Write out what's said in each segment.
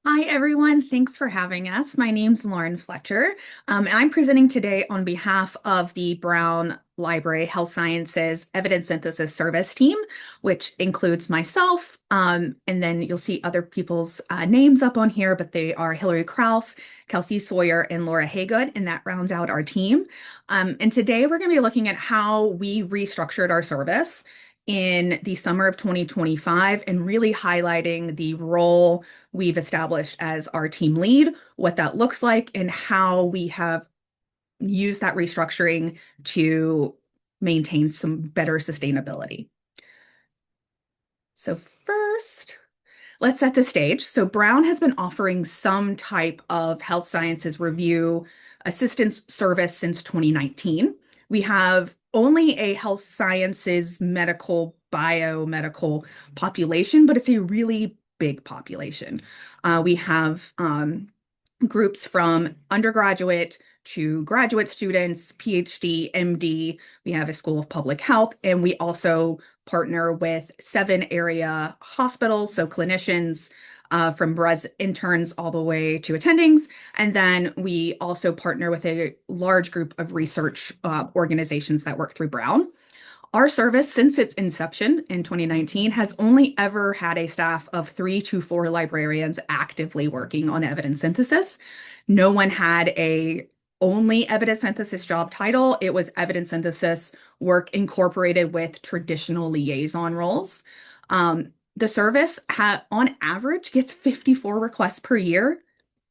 Hi, everyone. Thanks for having us. My name's Lauren Fletcher, and I'm presenting today on behalf of the Brown Library Health Sciences Evidence Synthesis Service team, which includes myself, and then you'll see other people's names up on here, but they are Hillary Kraus, Kelsey Sawyer, and Laura Haygood, and that rounds out our team. And today we're going to be looking at how we restructured our service in the summer of 2025 and really highlighting the role we've established as our team lead, what that looks like, and how we have used that restructuring to maintain some better sustainability. So first, let's set the stage. So Brown has been offering some type of health sciences review assistance service since 2019. We have only a health sciences medical biomedical population, but it's a really big population. We have groups from undergraduate to graduate students, PhD, MD. We have a School of Public Health, and we also partner with 7 area hospitals, so clinicians from res interns all the way to attendings. And then we also partner with a large group of research organizations that work through Brown. Our service, since its inception in 2019, has only ever had a staff of 3 to 4 librarians actively working on evidence synthesis. No one had a only evidence synthesis job title. It was evidence synthesis work incorporated with traditional liaison roles. The service on average gets 54 requests per year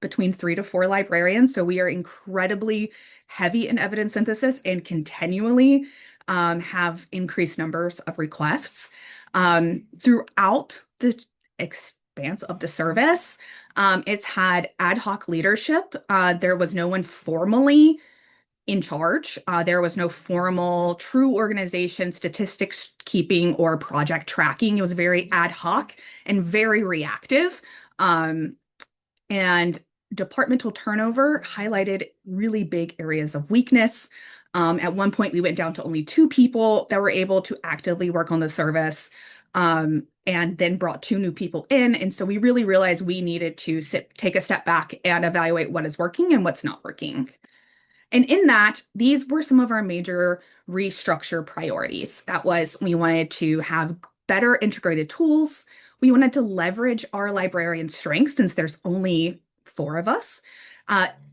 between 3 to 4 librarians. So we are incredibly heavy in evidence synthesis and continually have increased numbers of requests. Throughout the expanse of the service, it's had ad hoc leadership. There was no one formally in charge. There was no formal true organization, statistics keeping, or project tracking. It was very ad hoc and very reactive. And departmental turnover highlighted really big areas of weakness. At one point, we went down to only 2 people that were able to actively work on the service, and then brought 2 new people in. And so we really realized we needed to take a step back and evaluate what is working and what's not working. And in that, these were some of our major restructure priorities. That was, we wanted to have better integrated tools. We wanted to leverage our librarian strengths since there's only 4 of us,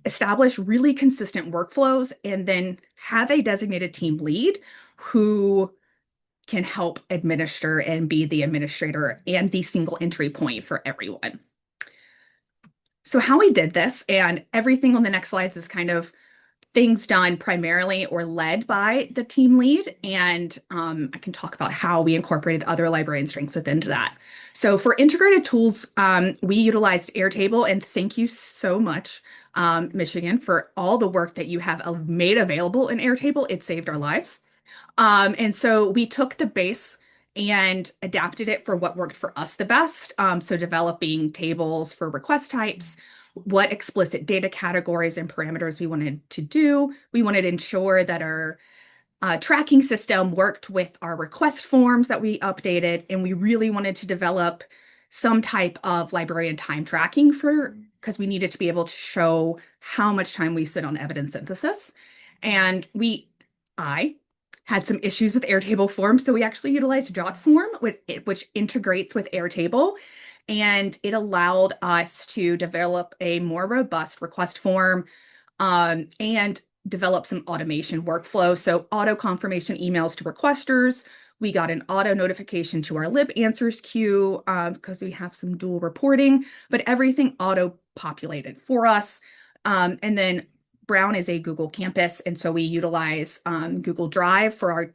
establish really consistent workflows, and then have a designated team lead who can help administer and be the administrator and the single entry point for everyone. So how we did this, and everything on the next slides is kind of things done primarily or led by the team lead. And I can talk about how we incorporated other librarian strengths within that. So for integrated tools, we utilized Airtable, and thank you so much, Michigan, for all the work that you have made available in Airtable. It saved our lives. And so we took the base and adapted it for what worked for us the best. So developing tables for request types, what explicit data categories and parameters we wanted to do. We wanted to ensure that our tracking system worked with our request forms that we updated, and we really wanted to develop some type of librarian time tracking because we needed to be able to show how much time we sit on evidence synthesis. And I had some issues with Airtable forms, so we actually utilized Jotform, which integrates with Airtable, and it allowed us to develop a more robust request form, and develop some automation workflow. So auto confirmation emails to requesters. We got an auto notification to our lib answers queue because we have some dual reporting, but everything auto populated for us. And then Brown is a Google campus, and so we utilize Google Drive for our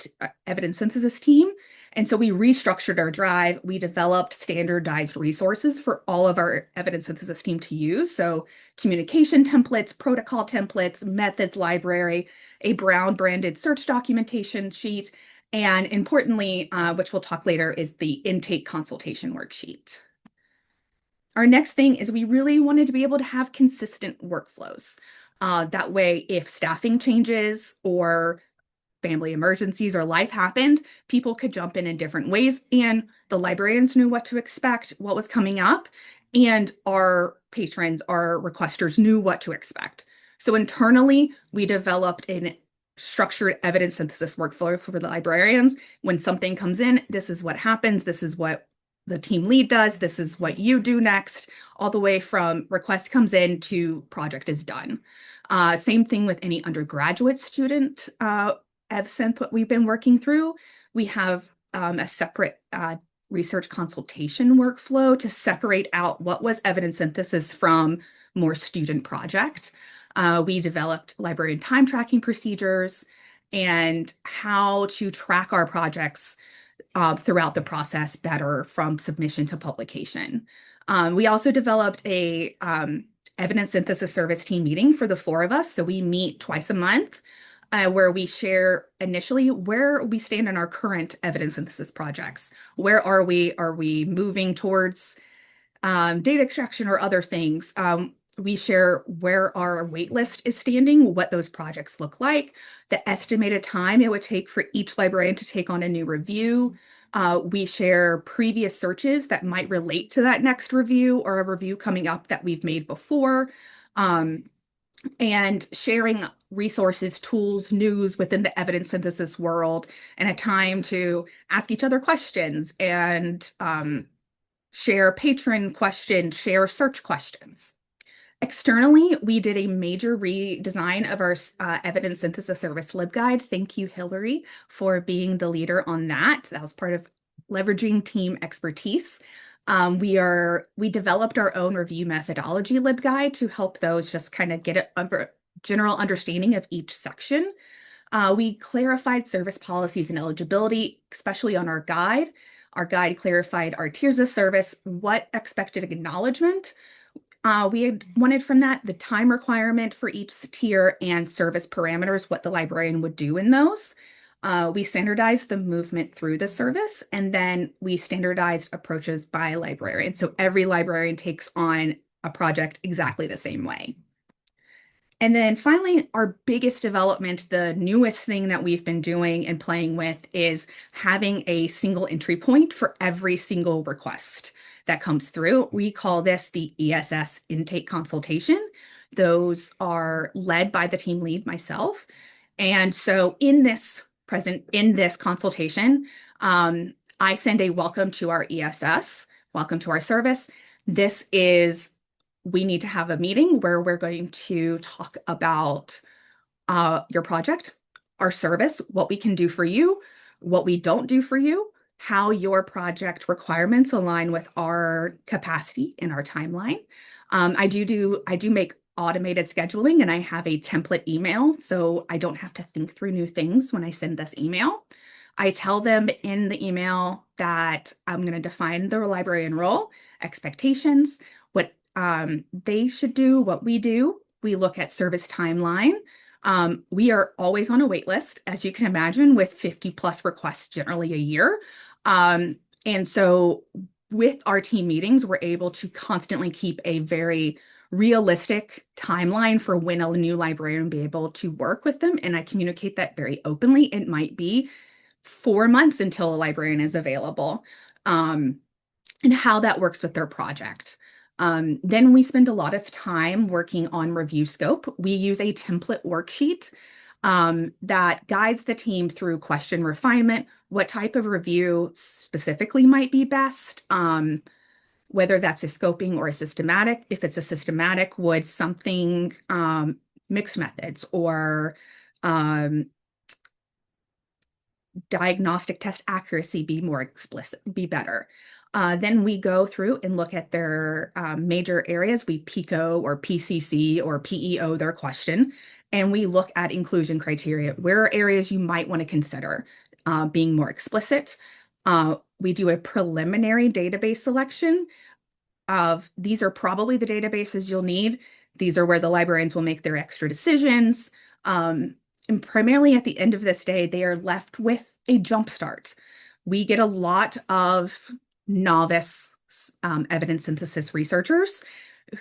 evidence synthesis team. And so we restructured our drive. We developed standardized resources for all of our evidence synthesis team to use. So communication templates, protocol templates, methods library, a Brown branded search documentation sheet, and importantly, which we'll talk later, is the intake consultation worksheet. Our next thing is we really wanted to be able to have consistent workflows. That way, if staffing changes or family emergencies or life happened, people could jump in different ways, and the librarians knew what to expect, what was coming up, and our patrons, our requesters knew what to expect. So internally, we developed a structured evidence synthesis workflow for the librarians. When something comes in, this is what happens. This is what the team lead does. This is what you do next, all the way from request comes in to project is done. Same thing with any undergraduate student EvSynth, what we've been working through. We have a separate research consultation workflow to separate out what was evidence synthesis from more student project. We developed librarian time tracking procedures and how to track our projects throughout the process better from submission to publication. We also developed a evidence synthesis service team meeting for the 4 of us. So we meet twice a month where we share initially where we stand in our current evidence synthesis projects. Where are we? Are we moving towards data extraction or other things? We share where our wait list is standing, what those projects look like, the estimated time it would take for each librarian to take on a new review. We share previous searches that might relate to that next review or a review coming up that we've made before. And sharing resources, tools, news within the evidence synthesis world, and a time to ask each other questions and share patron questions, share search questions. Externally, we did a major redesign of our evidence synthesis service LibGuide. Thank you, Hillary, for being the leader on that. That was part of leveraging team expertise. We developed our own review methodology LibGuide to help those just kind of get a general understanding of each section. We clarified service policies and eligibility, especially on our guide. Our guide clarified our tiers of service, what expected acknowledgement we had wanted from that, the time requirement for each tier, and service parameters, what the librarian would do in those. We standardized the movement through the service, and then we standardized approaches by librarian. So every librarian takes on a project exactly the same way. And then finally, our biggest development, the newest thing that we've been doing and playing with, is having a single entry point for every single request that comes through. We call this the ESS intake consultation. Those are led by the team lead, myself. And so in this consultation, I send a welcome to our ESS, welcome to our service. This is, we need to have a meeting where we're going to talk about your project, our service, what we can do for you, what we don't do for you, how your project requirements align with our capacity and our timeline. I do make automated scheduling, and I have a template email, so I don't have to think through new things when I send this email. I tell them in the email that I'm going to define the librarian role, expectations, what they should do, what we do. We look at service timeline. We are always on a wait list, as you can imagine, with 50 plus requests generally a year. And so with our team meetings, we're able to constantly keep a very realistic timeline for when a new librarian will be able to work with them. And I communicate that very openly. It might be 4 months until a librarian is available, and how that works with their project. Then we spend a lot of time working on review scope. We use a template worksheet that guides the team through question refinement, what type of review specifically might be best, whether that's a scoping or a systematic. If it's a systematic, would something mixed methods or diagnostic test accuracy be more explicit, be better? Then we go through and look at their major areas. We PICO or PCC or PEO their question, and we look at inclusion criteria. Where are areas you might want to consider being more explicit? We do a preliminary database selection of these are probably the databases you'll need. These are where the librarians will make their extra decisions. And primarily at the end of this day, they are left with a jumpstart. We get a lot of novice evidence synthesis researchers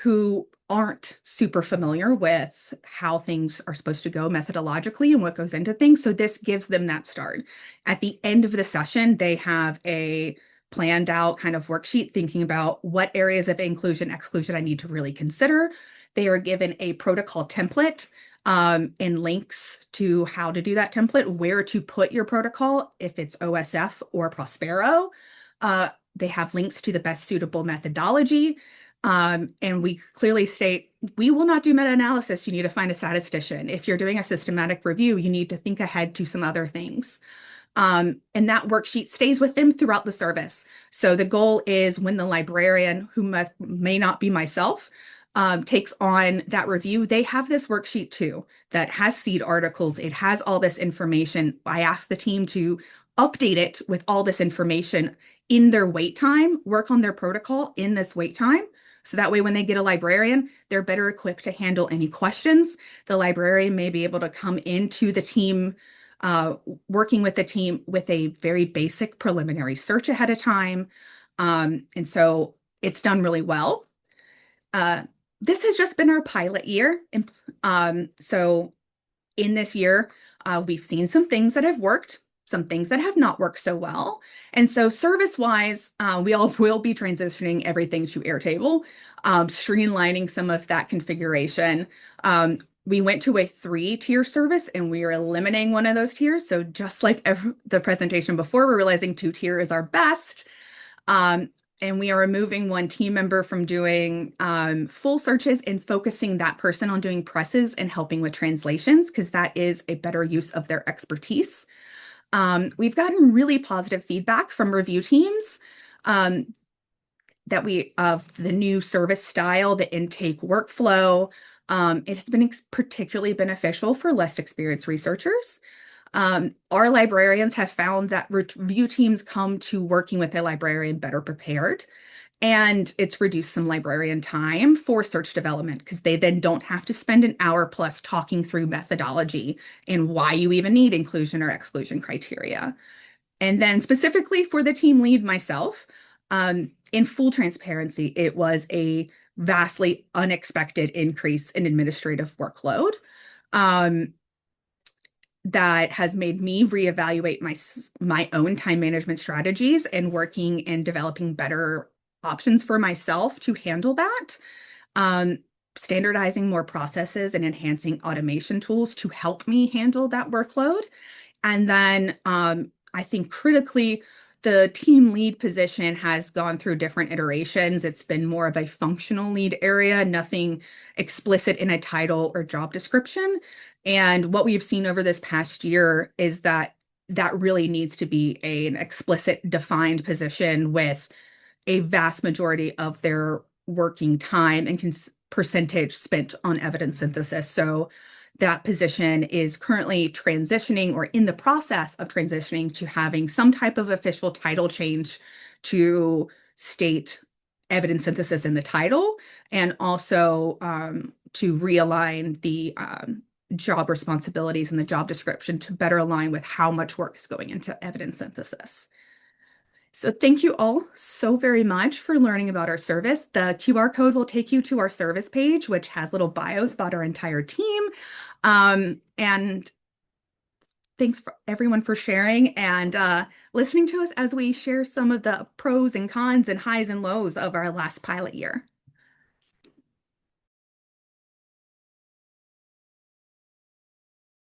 who aren't super familiar with how things are supposed to go methodologically and what goes into things. So this gives them that start. At the end of the session, they have a planned out kind of worksheet thinking about what areas of inclusion, exclusion I need to really consider. They are given a protocol template and links to how to do that template, where to put your protocol, if it's OSF or Prospero. They have links to the best suitable methodology. And we clearly state, we will not do meta-analysis. You need to find a statistician. If you're doing a systematic review, you need to think ahead to some other things. And that worksheet stays with them throughout the service. So the goal is when the librarian, who may not be myself, takes on that review, they have this worksheet too that has seed articles. It has all this information. I ask the team to update it with all this information in their wait time, work on their protocol in this wait time. So that way, when they get a librarian, they're better equipped to handle any questions. The librarian may be able to come into the team, working with the team with a very basic preliminary search ahead of time. And so it's done really well. This has just been our pilot year. So in this year, we've seen some things that have worked, some things that have not worked so well. And so service-wise, we all will be transitioning everything to Airtable, streamlining some of that configuration. We went to a 3-tier service and we are eliminating one of those tiers. So just like the presentation before, we're realizing 2-tier is our best. And we are removing one team member from doing full searches and focusing that person on doing presses and helping with translations, because that is a better use of their expertise. We've gotten really positive feedback from review teams of the new service style, the intake workflow. It has been particularly beneficial for less experienced researchers. Our librarians have found that review teams come to working with a librarian better prepared, and it's reduced some librarian time for search development because they then don't have to spend an hour plus talking through methodology and why you even need inclusion or exclusion criteria. And then specifically for the team lead myself, in full transparency, it was a vastly unexpected increase in administrative workload. That has made me reevaluate my own time management strategies and working and developing better options for myself to handle that. Standardizing more processes and enhancing automation tools to help me handle that workload. And then I think critically, the team lead position has gone through different iterations. It's been more of a functional lead area, nothing explicit in a title or job description. And what we've seen over this past year is that that really needs to be an explicit defined position with a vast majority of their working time and percentage spent on evidence synthesis. So that position is currently transitioning or in the process of transitioning to having some type of official title change to state evidence synthesis in the title, and also to realign the job responsibilities and the job description to better align with how much work is going into evidence synthesis. So thank you all so very much for learning about our service. The QR code will take you to our service page, which has little bios about our entire team. And thanks for everyone for sharing and listening to us as we share some of the pros and cons and highs and lows of our last pilot year.